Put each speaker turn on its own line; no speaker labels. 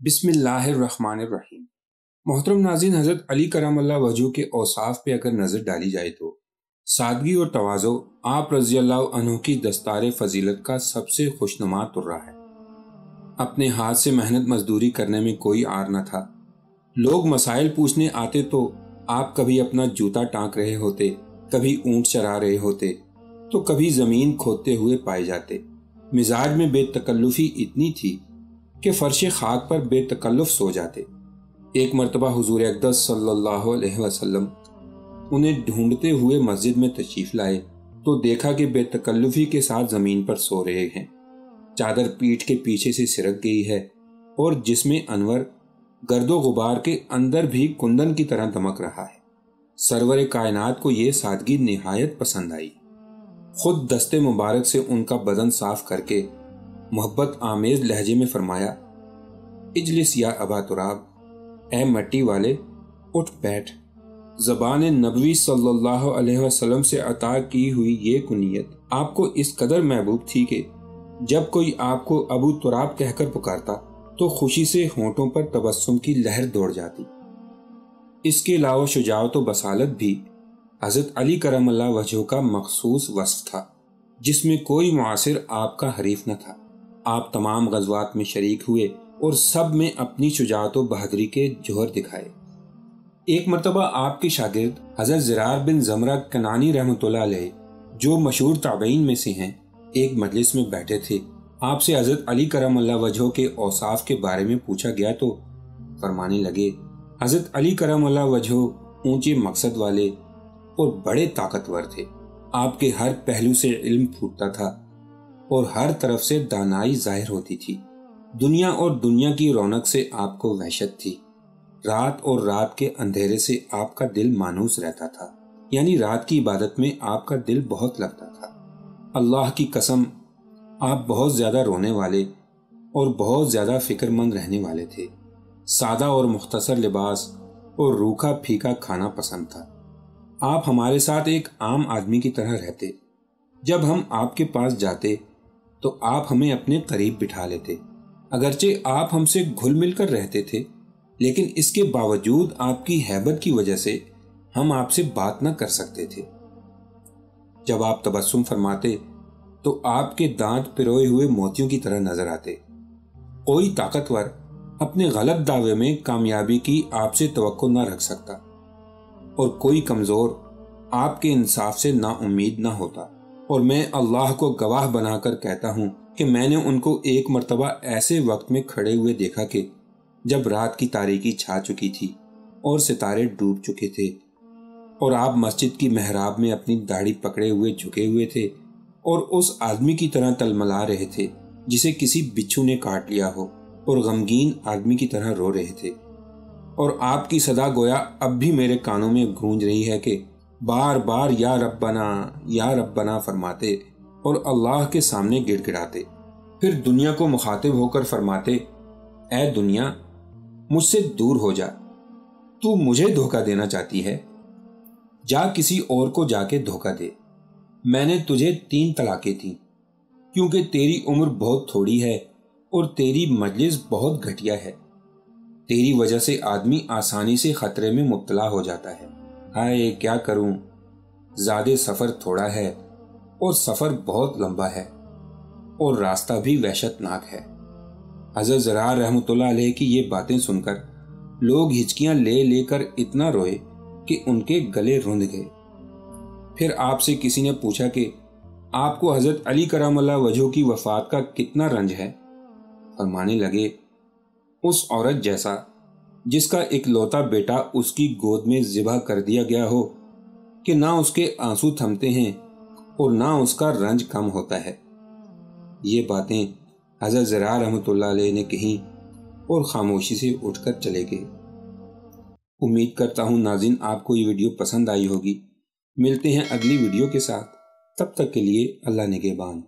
بسم اللہ الرحمن الرحیم۔ محترم ناظرین، حضرت علی کرم اللہ وجہہ کے اوصاف پہ اگر نظر ڈالی جائے تو سادگی اور تواضع آپ رضی اللہ عنہ کی دستار فضیلت کا سب سے خوشنما ترہ ہے۔ اپنے ہاتھ سے محنت مزدوری کرنے میں کوئی عار نہ تھا۔ لوگ مسائل پوچھنے آتے تو آپ کبھی اپنا جوتا ٹانک رہے ہوتے، کبھی اونٹ چرا رہے ہوتے تو کبھی زمین کھودتے ہوئے پائے جاتے۔ مزاج میں بے تکلفی اتنی تھی کہ فرش خاک پر بے تکلف سو جاتے۔ ایک مرتبہ حضور اقدس صلی اللہ علیہ وسلم انہیں ڈھونڈتے ہوئے مسجد میں تشریف لائے تو دیکھا کہ بے تکلفی کے ساتھ زمین پر سو رہے ہیں۔ چادر پیٹھ کے پیچھے سے سرک گئی ہے اور جسم انور گرد و غبار کے اندر بھی کندن کی طرح دمک رہا ہے۔ سرور کائنات کو یہ سادگی نہایت پسند آئی۔ خود دست مبارک سے ان کا بدن صاف کر کے محبت آمیز لہجے میں فرمایا، اجلس یا ابا تراب، اے مٹی والے اٹھ بیٹھ۔ زبان نبوی صلی اللہ علیہ وسلم سے عطا کی ہوئی یہ کنیت آپ کو اس قدر محبوب تھی کہ جب کوئی آپ کو ابو تراب کہہ کر پکارتا تو خوشی سے ہونٹوں پر تبسم کی لہر دوڑ جاتی۔ اس کے علاوہ شجاعت و بصالت بھی حضرت علی کرم اللہ وجہہ کا مخصوص وصف تھا، جس میں کوئی معاصر آپ کا حریف نہ تھا۔ آپ تمام غزوات میں شریک ہوئے اور سب میں اپنی شجاعت و بہادری کے جوہر دکھائے۔ ایک مرتبہ آپ کے شاگرد حضرت زرار بن زمرہ کنانی رحمۃ اللہ علیہ، جو مشہور تابعین میں سے ہیں، ایک مجلس میں بیٹھے تھے۔ آپ سے حضرت علی کرم اللہ وجہہ کے اوصاف کے بارے میں پوچھا گیا تو فرمانے لگے، حضرت علی کرم اللہ وجہہ اونچے مقصد والے اور بڑے طاقتور تھے۔ آپ کے ہر پہلو سے علم پھوٹتا تھا اور ہر طرف سے دانائی ظاہر ہوتی تھی۔ دنیا اور دنیا کی رونق سے آپ کو وحشت تھی۔ رات اور رات کے اندھیرے سے آپ کا دل مانوس رہتا تھا، یعنی رات کی عبادت میں آپ کا دل بہت لگتا تھا۔ اللہ کی قسم، آپ بہت زیادہ رونے والے اور بہت زیادہ فکر مند رہنے والے تھے۔ سادہ اور مختصر لباس اور روکھا پھیکا کھانا پسند تھا۔ آپ ہمارے ساتھ ایک عام آدمی کی طرح رہتے۔ جب ہم آپ کے پاس جاتے تو آپ ہمیں اپنے قریب بٹھا لیتے۔ اگرچہ آپ ہم سے گھل مل کر رہتے تھے، لیکن اس کے باوجود آپ کی ہیبت کی وجہ سے ہم آپ سے بات نہ کر سکتے تھے۔ جب آپ تبسم فرماتے تو آپ کے دانت پروئے ہوئے موتیوں کی طرح نظر آتے۔ کوئی طاقتور اپنے غلط دعوے میں کامیابی کی آپ سے توقع نہ رکھ سکتا اور کوئی کمزور آپ کے انصاف سے نا امید نہ ہوتا۔ اور میں اللہ کو گواہ بنا کر کہتا ہوں کہ میں نے ان کو ایک مرتبہ ایسے وقت میں کھڑے ہوئے دیکھا کہ جب رات کی تاریکی چھا چکی تھی اور ستارے ڈوب چکے تھے اور آپ مسجد کی محراب میں اپنی داڑھی پکڑے ہوئے جھکے ہوئے تھے اور اس آدمی کی طرح تلملا رہے تھے جسے کسی بچھو نے کاٹ لیا ہو، اور غمگین آدمی کی طرح رو رہے تھے، اور آپ کی صدا گویا اب بھی میرے کانوں میں گونج رہی ہے کہ بار بار یا ربنا فرماتے اور اللہ کے سامنے گڑ گڑاتے۔ پھر دنیا کو مخاطب ہو کر فرماتے، اے دنیا، مجھ سے دور ہو جا، تو مجھے دھوکہ دینا چاہتی ہے، جا کسی اور کو جا کے دھوکہ دے۔ میں نے تجھے 3 طلاقیں دیں کیونکہ تیری عمر بہت تھوڑی ہے اور تیری مجلس بہت گھٹیا ہے۔ تیری وجہ سے آدمی آسانی سے خطرے میں مبتلا ہو جاتا ہے۔ ہائے کیا کروں، زیادہ سفر تھوڑا ہے اور سفر بہت لمبا ہے اور راستہ بھی وحشت ناک ہے۔ حضرت زرار رحمۃ اللہ علیہ کی یہ باتیں سن کر لوگ ہچکیاں لے لے کر اتنا روئے کہ ان کے گلے رند گئے۔ پھر آپ سے کسی نے پوچھا کہ آپ کو حضرت علی کرم اللہ وجہہ کی وفات کا کتنا رنج ہے؟ فرمانے لگے، اس عورت جیسا جس کا اکلوتا بیٹا اس کی گود میں ذبح کر دیا گیا ہو کہ نہ اس کے آنسو تھمتے ہیں اور نہ اس کا رنج کم ہوتا ہے۔ یہ باتیں حضرت زرار رحمۃ اللہ علیہ نے کہیں اور خاموشی سے اٹھ کر چلے گئے۔ امید کرتا ہوں ناظرین آپ کو یہ ویڈیو پسند آئی ہوگی۔ ملتے ہیں اگلی ویڈیو کے ساتھ، تب تک کے لیے اللہ نگہبان۔